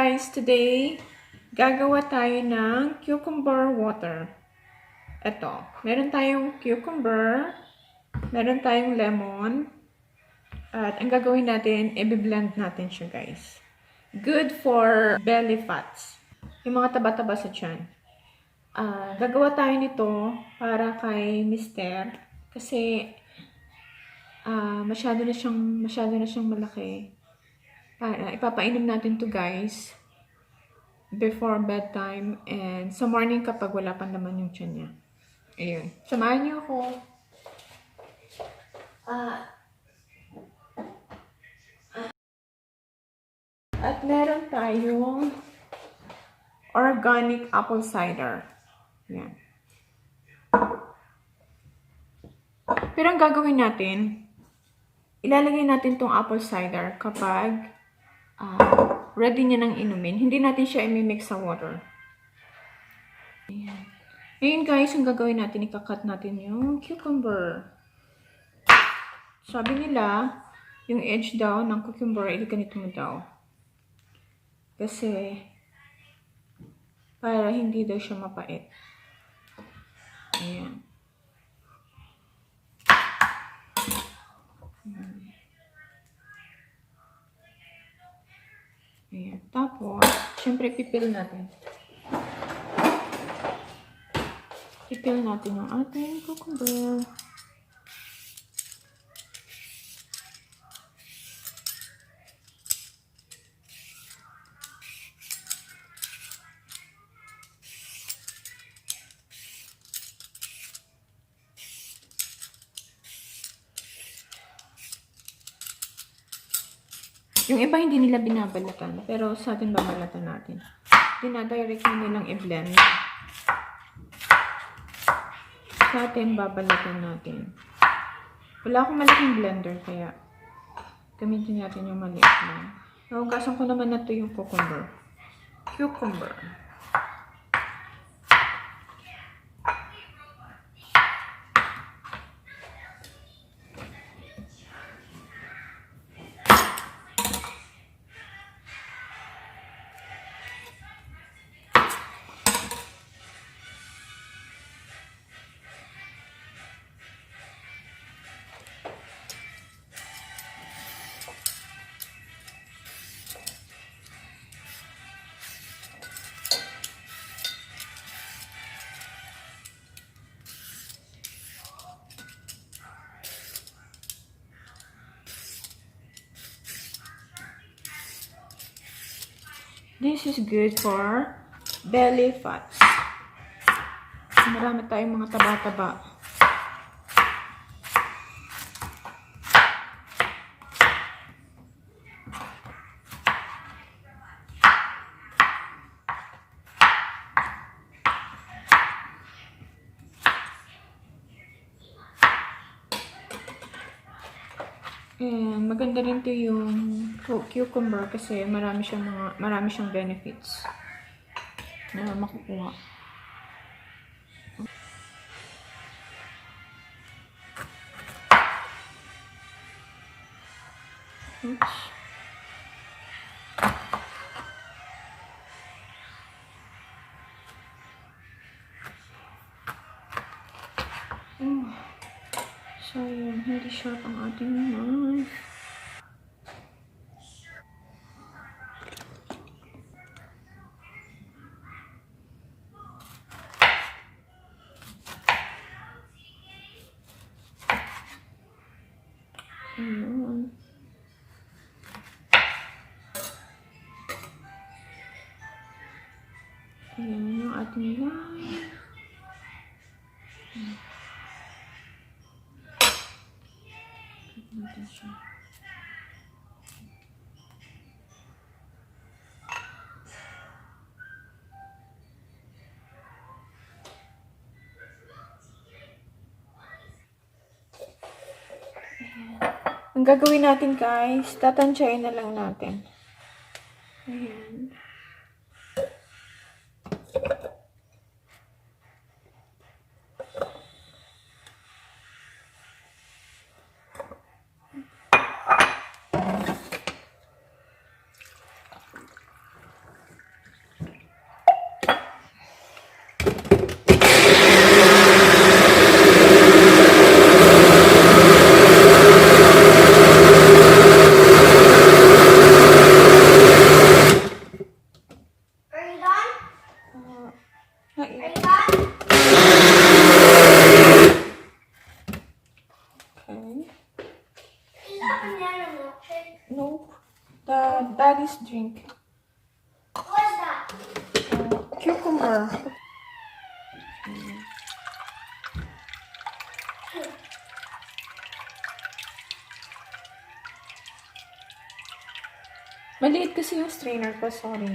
guys, today gagawa tayo ng cucumber water. Ito, meron tayong cucumber, meron tayong lemon, at ang gagawin natin, i-blend natin siya guys. Good for belly fats, yung mga taba-taba sa tiyan. Gagawa tayo nito para kay Mister kasi masyado na siyang malaki. Ipapainom natin to guys before bedtime and sa morning kapag wala pa naman yung tiyan niya. Ayun. Samahan niyo ako. At meron tayong organic apple cider. Yan. Pero ang gagawin natin, ilalagay natin tong apple cider kapag ready niya ng inumin. Hindi natin siya i-mix sa water. Ayan. Ngayon guys, yung gagawin natin, ikakat natin yung cucumber. Sabi nila, yung edge daw ng cucumber, ganito mo daw. Kasi, para hindi daw siya mapait. Ayan. Ayan. Tapos, syempre, pipil natin. Pipil natin yung ating cucumber. Yung iba hindi nila binabalatan, pero sa atin babalatan natin. Dinadirect na nilang i-blend. Sa atin babalatan natin. Wala akong malaking blender, kaya gamitin natin yung maliit lang. Nahugasan ko naman na ito yung cucumber. This is good for belly fats. Marami tayong mga taba-taba. And maganda rin to yung cucumber kasi marami siyang benefits na makukuha. Oops. Sayang, hindi sharp ang ating knife. Ayan. Ayan yung ating knife. Natin siya. Ang gagawin natin guys, tatansyain na lang natin. Ayan. nice drink. What's that? Cucumber. Maliit kasi yung strainer ko, sorry.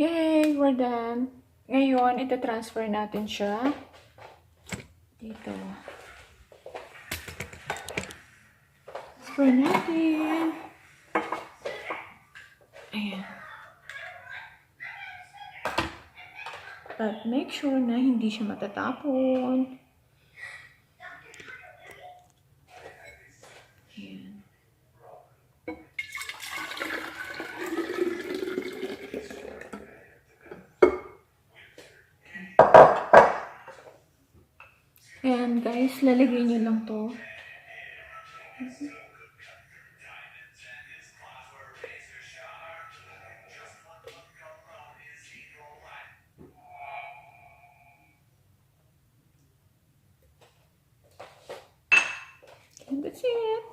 Yay! We're done. Ngayon, ito-transfer natin siya dito. Transfer natin. Ayan. But make sure na hindi siya matatapon. Ayan. Ayan guys, lalagay nyo lang to. And that's it.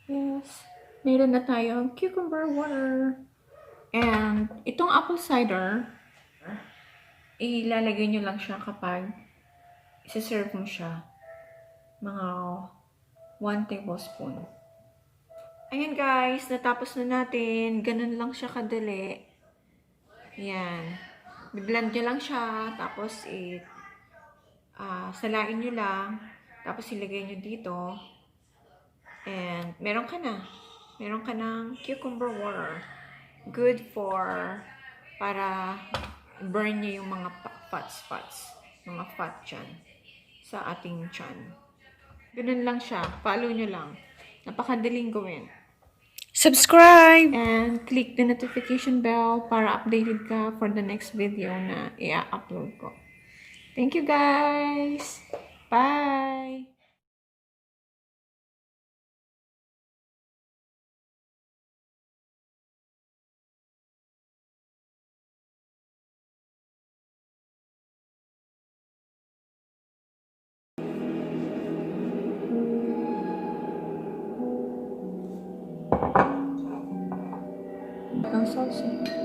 Yes. Meron na tayong cucumber water. And itong apple cider, ilalagay nyo lang siya kapag isa-serve mo siya. Mga 1 tablespoon. Ayan guys, natapos na natin. Ganun lang siya kadali. Ayan. I-blend nyo lang siya. Tapos salain nyo lang. Tapos ilagay nyo dito. And meron ka na. Meron ka ng cucumber water. Good para burn niya yung mga fat spots. Mga fat dyan. Sa ating tiyan. Ganun lang siya. Follow nyo lang. Napakadaling gawin. Subscribe! And click the notification bell para updated ka for the next video na i-upload ko. Thank you guys! Bye! Ang sauce eh.